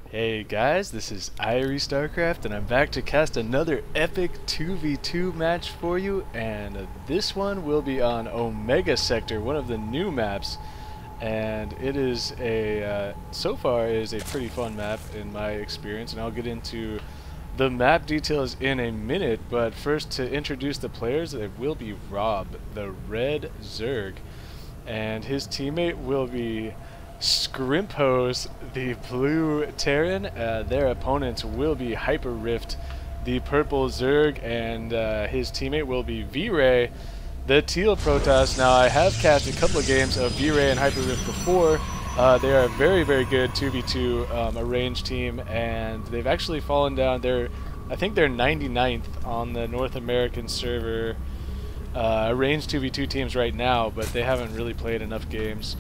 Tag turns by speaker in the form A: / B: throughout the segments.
A: Hey guys, this is IS0146 and I'm back to cast another epic 2v2 match for you, and this one will be on Omega Sector, one of the new maps, and it is so far is a pretty fun map in my experience, and I'll get into the map details in a minute, but first to introduce the players, it will be Rob, the red Zerg, and his teammate will be SCRIMPHoes, the blue Terran. Their opponents will be Hyperrift, the purple Zerg, and his teammate will be Vray, the teal Protoss. Now, I have cast a couple of games of Vray and Hyperrift before. They are a very, very good 2v2 arranged team, and they've actually fallen down. I think they're 99th on the North American server arranged 2v2 teams right now, but they haven't really played enough games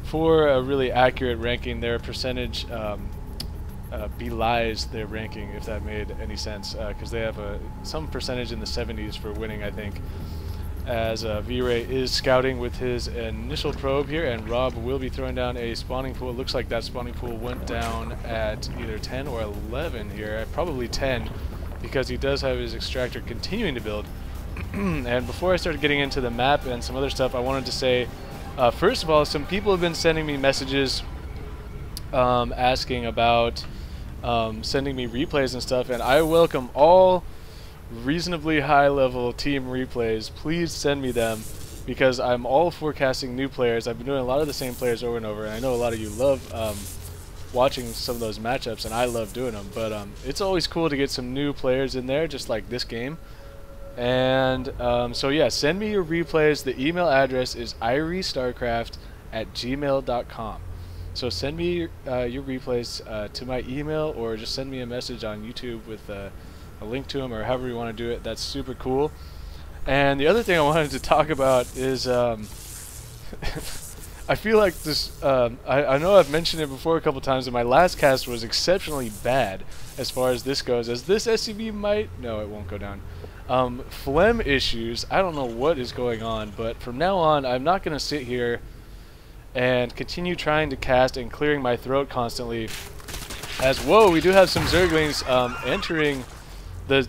A: for a really accurate ranking. Their percentage belies their ranking, if that made any sense, because they have some percentage in the 70s for winning, I think, as Vray is scouting with his initial probe here, and Rob will be throwing down a spawning pool. It looks like that spawning pool went down at either 10 or 11 here, probably 10, because he does have his extractor continuing to build. And before I started getting into the map and some other stuff, I wanted to say, first of all, some people have been sending me messages asking about sending me replays and stuff, and I welcome all reasonably high-level team replays. Please send me them, because I'm all forecasting new players. I've been doing a lot of the same players over and over, and I know a lot of you love watching some of those matchups, and I love doing them, but it's always cool to get some new players in there, just like this game. And so yeah, send me your replays. The email address is iristarcraft@gmail.com. So send me your replays to my email, or just send me a message on YouTube with a link to them, or however you want to do it. That's super cool. And the other thing I wanted to talk about is I feel like this, I know I've mentioned it before a couple times, and my last cast was exceptionally bad as far as this goes. As this SCV might, no, it won't go down. Phlegm issues. I don't know what is going on, but from now on, I'm not going to sit here and continue trying to cast and clearing my throat constantly. As whoa, we do have some Zerglings entering the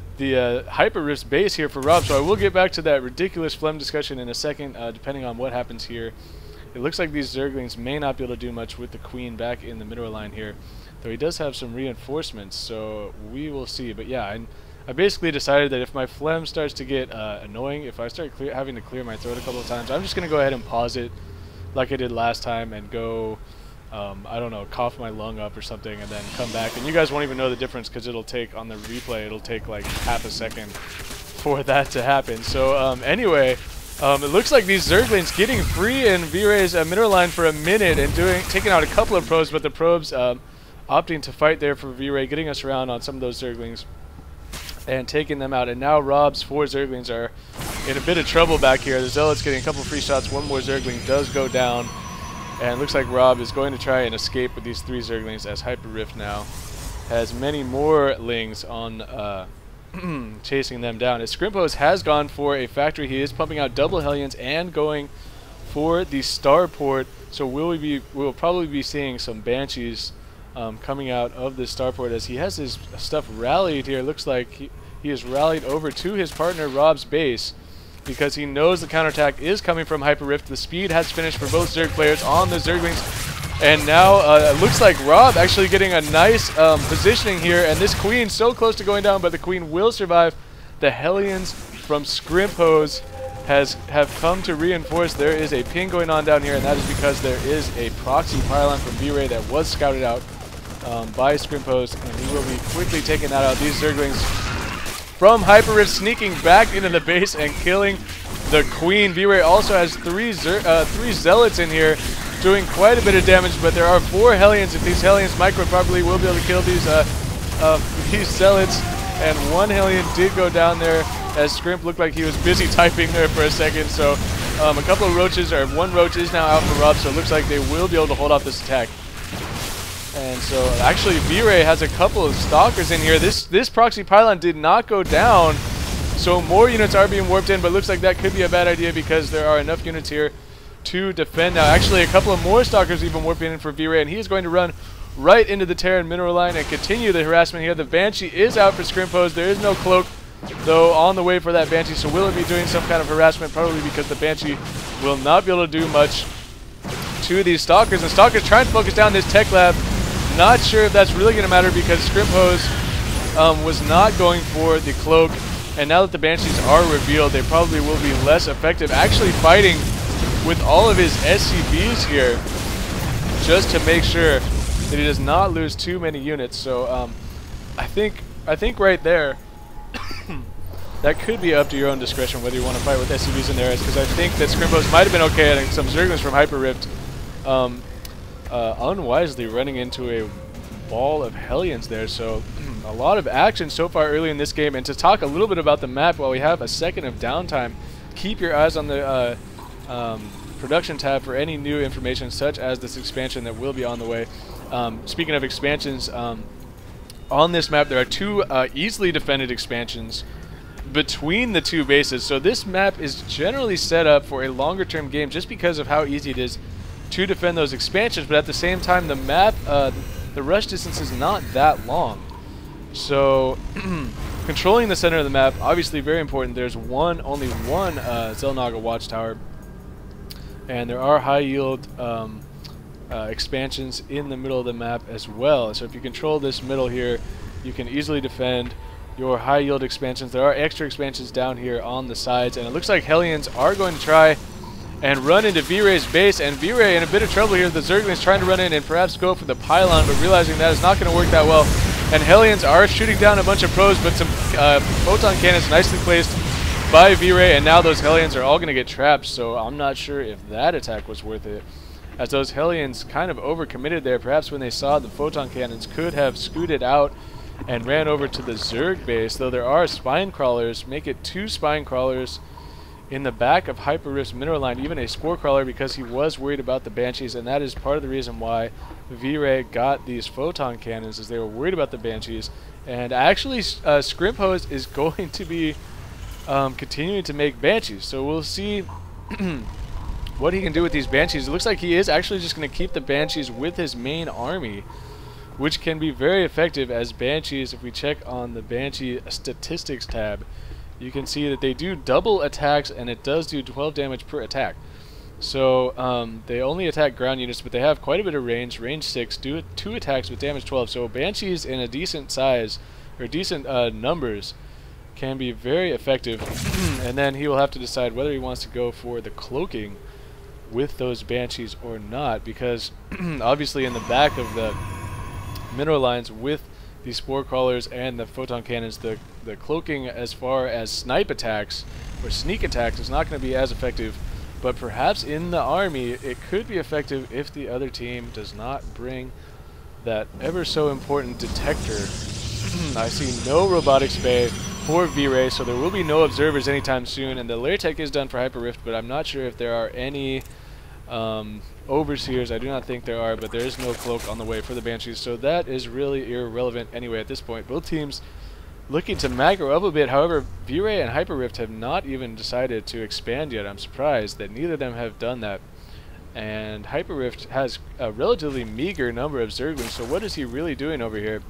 A: Hyperrift's base here for Rob, so I will get back to that ridiculous phlegm discussion in a second, depending on what happens here. It looks like these Zerglings may not be able to do much with the Queen back in the mineral line here, though he does have some reinforcements, so we will see. But yeah, I basically decided that if my phlegm starts to get annoying, if I start having to clear my throat a couple of times, I'm just going to go ahead and pause it like I did last time and go, I don't know, cough my lung up or something, and then come back. And you guys won't even know the difference, because it'll take, on the replay, it'll take like half a second for that to happen. So anyway, it looks like these Zerglings getting free in Vray's mineral line for a minute and taking out a couple of probes, but the probes opting to fight there for Vray, getting us around on some of those Zerglings and taking them out. And now Rob's 4 Zerglings are in a bit of trouble back here. The Zealot's getting a couple free shots. One more Zergling does go down, and it looks like Rob is going to try and escape with these 3 Zerglings, as Hyperrift now has many more Lings on chasing them down. As SCRIMPHoes has gone for a factory, he is pumping out double Hellions and going for the starport, so we'll probably be seeing some Banshees coming out of the starport, as he has his stuff rallied here. Looks like he is rallied over to his partner Rob's base, because he knows the counterattack is coming from Hyperrift. The speed has finished for both Zerg players on the Zerglings, and now it looks like Rob actually getting a nice positioning here, and this Queen so close to going down, but the Queen will survive. The Hellions from SCRIMPHoes have come to reinforce. There is a ping going on down here, and that is because there is a proxy pylon from Vray that was scouted out by SCRIMPHoes, and he will be quickly taking that out. These Zerglings from Hyperrift sneaking back into the base and killing the Queen. Vray also has 3 Zealots in here doing quite a bit of damage, but there are 4 Hellions. If these Hellions micro properly, will be able to kill these Zealots, and 1 Hellion did go down there, as Scrimp looked like he was busy typing there for a second. So a couple of roaches, or 1 roach is now out for Rob, so it looks like they will be able to hold off this attack. And so actually Vray has a couple of stalkers in here. This proxy pylon did not go down, so more units are being warped in, but looks like that could be a bad idea, because there are enough units here to defend. Now actually a couple of more stalkers even warping in for Vray, and he is going to run right into the Terran mineral line and continue the harassment here. The Banshee is out for SCRIMPHoes. There is no cloak, though, on the way for that Banshee. So will it be doing some kind of harassment? Probably, because the Banshee will not be able to do much to these Stalkers. And Stalkers trying to focus down this tech lab. Not sure if that's really going to matter, because SCRIMPHoes was not going for the cloak. And now that the Banshees are revealed, they probably will be less effective. Actually fighting with all of his SCVs here, just to make sure that he does not lose too many units. So I think right there, that could be up to your own discretion whether you want to fight with SCVs in there, because I think that SCRIMPHoes might have been okay at some Zerglings from Hyperrift, unwisely running into a ball of Hellions there. So a lot of action so far early in this game. And to talk a little bit about the map while we have a second of downtime, keep your eyes on the production tab for any new information, such as this expansion that will be on the way. Speaking of expansions, on this map there are two easily defended expansions between the two bases. So this map is generally set up for a longer term game just because of how easy it is to defend those expansions, but at the same time the map, the rush distance is not that long. So controlling the center of the map, obviously very important. There's only one Xel'Naga watchtower, and there are high yield expansions in the middle of the map as well. So if you control this middle here, you can easily defend your high yield expansions. There are extra expansions down here on the sides, and it looks like Hellions are going to try and run into Vray's base, and Vray in a bit of trouble here. The Zerglings trying to run in and perhaps go for the pylon, but realizing that is not going to work that well. And Hellions are shooting down a bunch of pros, but some photon cannons nicely placed by Vray, and now those Hellions are all going to get trapped. So I'm not sure if that attack was worth it, as those Hellions kind of overcommitted there. Perhaps when they saw the photon cannons, could have scooted out and ran over to the Zerg base, though there are spine crawlers. Make it 2 spine crawlers in the back of Hyperrift's mineral line, even a spore crawler, because he was worried about the Banshees, and that is part of the reason why Vray got these photon cannons, is they were worried about the Banshees. And actually SCRIMPHoes is going to be continuing to make Banshees, so we'll see what he can do with these Banshees. It looks like he is actually just going to keep the Banshees with his main army, which can be very effective, as Banshees, if we check on the Banshee statistics tab, you can see that they do double attacks, and it does do 12 damage per attack. So they only attack ground units, but they have quite a bit of range 6, do 2 attacks with damage 12. So Banshees in a decent size, or decent numbers, can be very effective. And then he will have to decide whether he wants to go for the cloaking with those Banshees or not, because obviously in the back of the mineral lines with the spore crawlers and the photon cannons, the cloaking as far as snipe attacks or sneak attacks is not going to be as effective. But perhaps in the army it could be effective if the other team does not bring that ever so important detector. I see no robotics bay for Vray, so there will be no observers anytime soon, and the lair tech is done for Hyperrift, but I'm not sure if there are any overseers. I do not think there are, but there is no cloak on the way for the Banshees, so that is really irrelevant anyway at this point. Both teams looking to macro up a bit. However, Vray and Hyperrift have not even decided to expand yet. I'm surprised that neither of them have done that. And Hyperrift has a relatively meager number of Zerglings, so what is he really doing over here?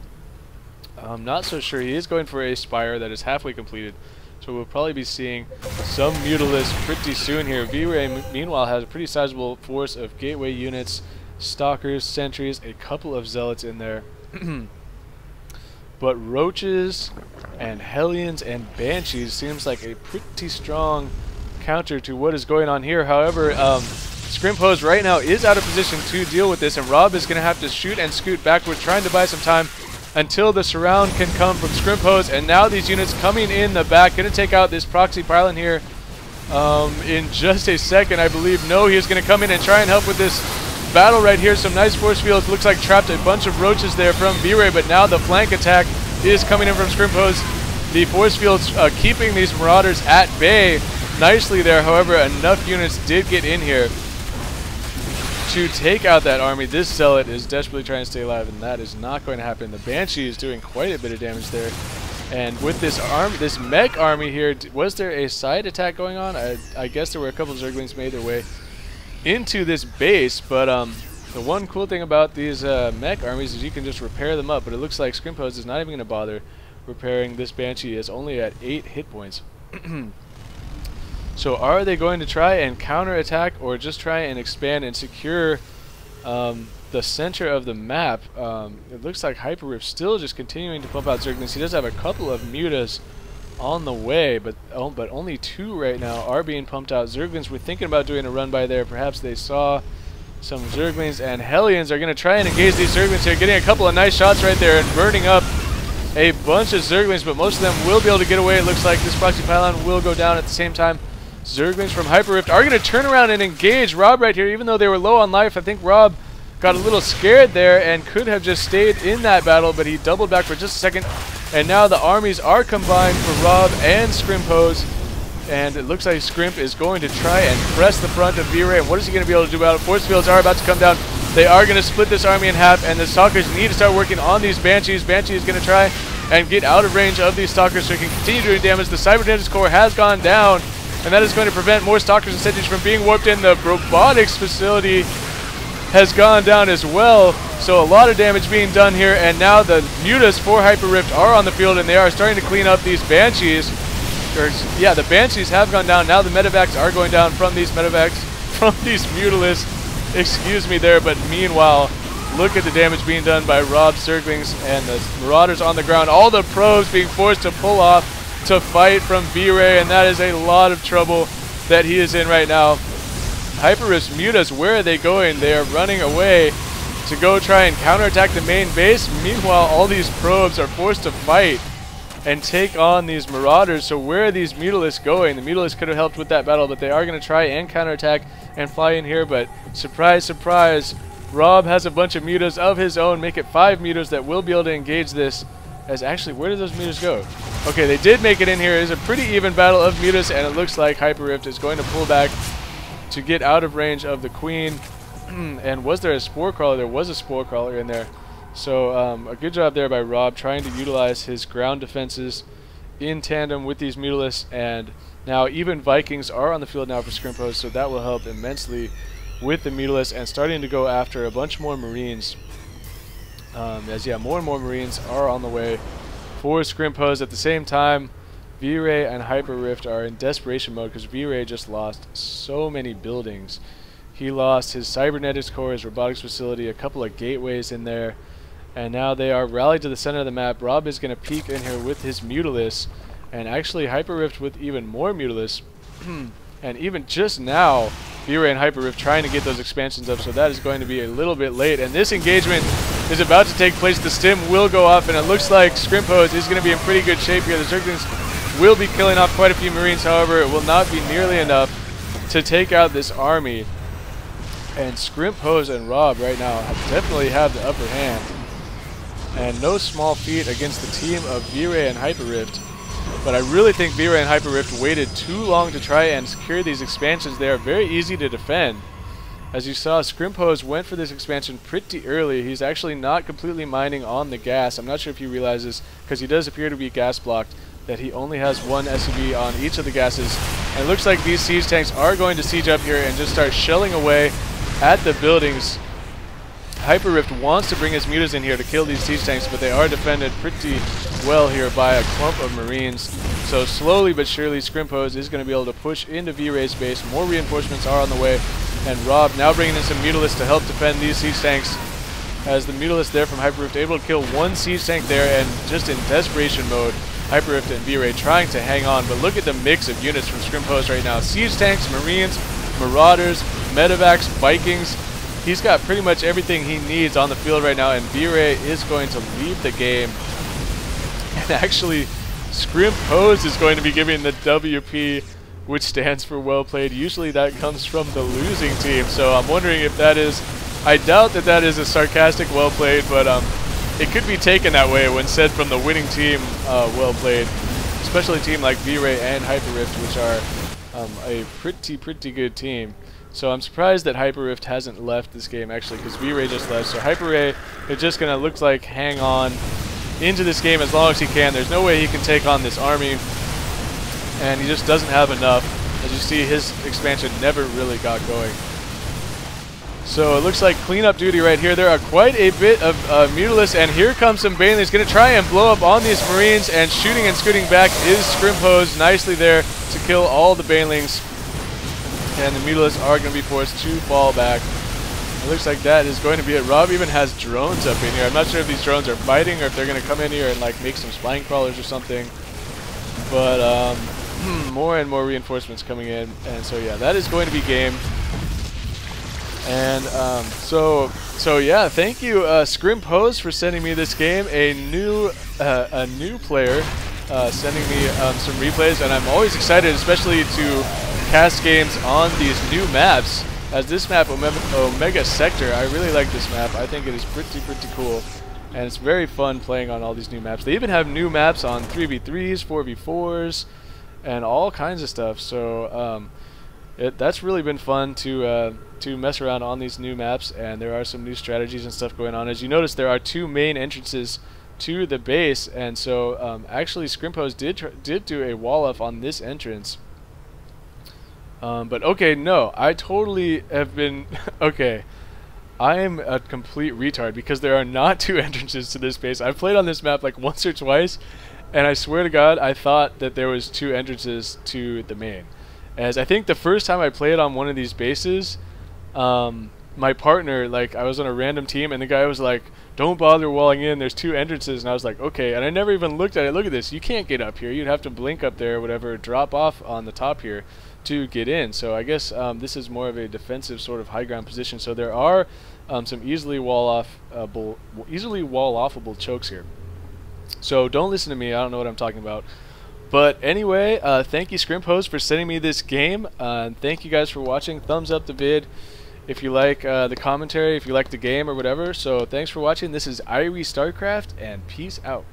A: I'm not so sure. He is going for a Spire that is halfway completed, so we'll probably be seeing some Mutalisk pretty soon here. Vray, meanwhile, has a pretty sizable force of gateway units, Stalkers, Sentries, a couple of Zealots in there. But Roaches and Hellions and Banshees seems like a pretty strong counter to what is going on here. However, SCRIMPHoes right now is out of position to deal with this, and Rob is going to have to shoot and scoot backward, trying to buy some time until the surround can come from SCRIMPHoes. And now these units coming in the back, going to take out this proxy pylon here in just a second, I believe. No, he is going to come in and try and help with this battle right here. Some nice force fields. Looks like trapped a bunch of Roaches there from Vray, but now the flank attack is coming in from SCRIMPHoes. The force fields keeping these Marauders at bay nicely there. However, enough units did get in here to take out that army. This Zealot is desperately trying to stay alive, and that is not going to happen. The Banshee is doing quite a bit of damage there. And with this mech army here, was there a side attack going on? I guess there were a couple of Zerglings made their way into this base, but The one cool thing about these mech armies is you can just repair them up, but it looks like SCRIMPHoes is not even going to bother repairing this Banshee. It's only at 8 hit points. So are they going to try and counterattack or just try and expand and secure the center of the map? It looks like Hyperrift still just continuing to pump out Zerglings. He does have a couple of Mutas on the way, but only 2 right now are being pumped out. Zerglings were thinking about doing a run by there. Perhaps they saw some Zerglings, and Hellions are going to try and engage these Zerglings here, getting a couple of nice shots right there and burning up a bunch of Zerglings, but most of them will be able to get away. It looks like this Proxy Pylon will go down at the same time. Zerglings from Hyperrift are going to turn around and engage Rob right here, even though they were low on life. I think Rob got a little scared there and could have just stayed in that battle, but he doubled back for just a second, and now the armies are combined for Rob and SCRIMPHoes. And it looks like Scrimp is going to try and press the front of Vray. And what is he going to be able to do about it? Force fields are about to come down. They are going to split this army in half, and the Stalkers need to start working on these Banshees. Banshee is going to try and get out of range of these Stalkers so he can continue doing damage. The Cybernetics core has gone down, and that is going to prevent more Stalkers and Sentries from being warped in. The robotics facility has gone down as well, so a lot of damage being done here. And now the Mutas for Hyperrift are on the field, and they are starting to clean up these Banshees. Yeah, the Banshees have gone down. Now the Medevacs are going down from these Medevacs, from these Mutalisks. Excuse me there, but meanwhile, look at the damage being done by Rob's Zerglings and the Marauders on the ground. All the probes being forced to pull off to fight from Vray, and that is a lot of trouble that he is in right now. Hyperrift's Mutas, where are they going? They are running away to go try and counterattack the main base. Meanwhile, all these probes are forced to fight and take on these Marauders. So where are these Mutalisks going? The Mutalisks could have helped with that battle, but they are going to try and counterattack and fly in here. But surprise, surprise, Rob has a bunch of Mutas of his own. Make it 5 Mutas that will be able to engage this. As actually, where did those Mutas go? Okay, they did make it in here. It is a pretty even battle of Mutas, and it looks like Hyperrift is going to pull back to get out of range of the Queen. And was there a Spore Crawler? There was a Spore Crawler in there. So a good job there by Rob trying to utilize his ground defenses in tandem with these Mutalisks. And now even Vikings are on the field now for SCRIMPHoes, so that will help immensely with the Mutalisks, and starting to go after a bunch more Marines. As yeah, more and more Marines are on the way for SCRIMPHoes. At the same time, Vray and Hyperrift are in desperation mode because Vray just lost so many buildings. He lost his Cybernetics core, his robotics facility, a couple of gateways in there, and now they are rallied to the center of the map. Rob is going to peek in here with his Mutalisks, and actually Hyperrift with even more Mutalisks. And even just now, Vray and Hyperrift trying to get those expansions up, so that is going to be a little bit late. And this engagement is about to take place. The stim will go off, and it looks like SCRIMPHoes is going to be in pretty good shape here. The Zerglings will be killing off quite a few Marines, however, it will not be nearly enough to take out this army. And SCRIMPHoes and Rob right now definitely have the upper hand. And no small feat against the team of Vray and Hyperrift. But I really think Vray and Hyperrift waited too long to try and secure these expansions. They are very easy to defend. As you saw, SCRIMPHoes went for this expansion pretty early. He's actually not completely mining on the gas. I'm not sure if he realizes, because he does appear to be gas blocked, that he only has one SCV on each of the gases. And it looks like these siege tanks are going to siege up here and just start shelling away at the buildings. Hyperrift wants to bring his Mutas in here to kill these siege tanks, but they are defended pretty well here by a clump of Marines. So slowly but surely, SCRIMPHoes is going to be able to push into Vray's base. More reinforcements are on the way, and Rob now bringing in some Mutalisks to help defend these siege tanks. As the Mutalisks there from Hyperrift able to kill one siege tank there, and just in desperation mode, Hyperrift and Vray trying to hang on. But look at the mix of units from SCRIMPHoes right now. Siege tanks, Marines, Marauders, Medevacs, Vikings. He's got pretty much everything he needs on the field right now, and Vray is going to leave the game. And actually, SCRIMPHoes is going to be giving the WP, which stands for well played. Usually that comes from the losing team, so I'm wondering if that is, I doubt that that is a sarcastic well played, but it could be taken that way when said from the winning team well played, especially a team like Vray and Hyperrift, which are a pretty good team. So I'm surprised that Hyperrift hasn't left this game, actually, because Vray just left. So Hyperray is just going to look like hang on into this game as long as he can. There's no way he can take on this army, and he just doesn't have enough. As you see, his expansion never really got going. So it looks like cleanup duty right here. There are quite a bit of Mutalisks, and here comes some Banelings. Going to try and blow up on these Marines, and shooting and scooting back is SCRIMPHoes nicely there to kill all the Banelings. And the Mutalisks are going to be forced to fall back. It looks like that is going to be it. Rob even has drones up in here. I'm not sure if these drones are fighting or if they're going to come in here and like make some spine crawlers or something. But more and more reinforcements coming in, and so yeah, that is going to be game. And so yeah, thank you SCRIMPHoes for sending me this game. A new player sending me some replays, and I'm always excited, especially to cast games on these new maps. As this map, Omega Sector, I really like this map. I think it is pretty cool, and it's very fun playing on all these new maps. They even have new maps on 3v3s, 4v4s, and all kinds of stuff. So that's really been fun to mess around on these new maps, and there are some new strategies and stuff going on. As you notice, there are 2 main entrances to the base, and so actually SCRIMPHoes did do a wall up on this entrance. But okay, no, I totally have been okay. I am a complete retard because there are not 2 entrances to this base. I've played on this map like once or twice, and I swear to God, I thought that there was 2 entrances to the main. As I think the first time I played on one of these bases, my partner, like, I was on a random team, and the guy was like, "Don't bother walling in, there's 2 entrances," and I was like, okay, and I never even looked at it. Look at this, you can't get up here, you'd have to blink up there or whatever, drop off on the top here to get in. So I guess this is more of a defensive sort of high ground position, so there are some easily wall-offable chokes here. So don't listen to me, I don't know what I'm talking about. But anyway, thank you SCRIMPHoes for sending me this game. Thank you guys for watching. Thumbs up the vid if you like the commentary, if you like the game or whatever. So thanks for watching. This is Irie StarCraft, and peace out.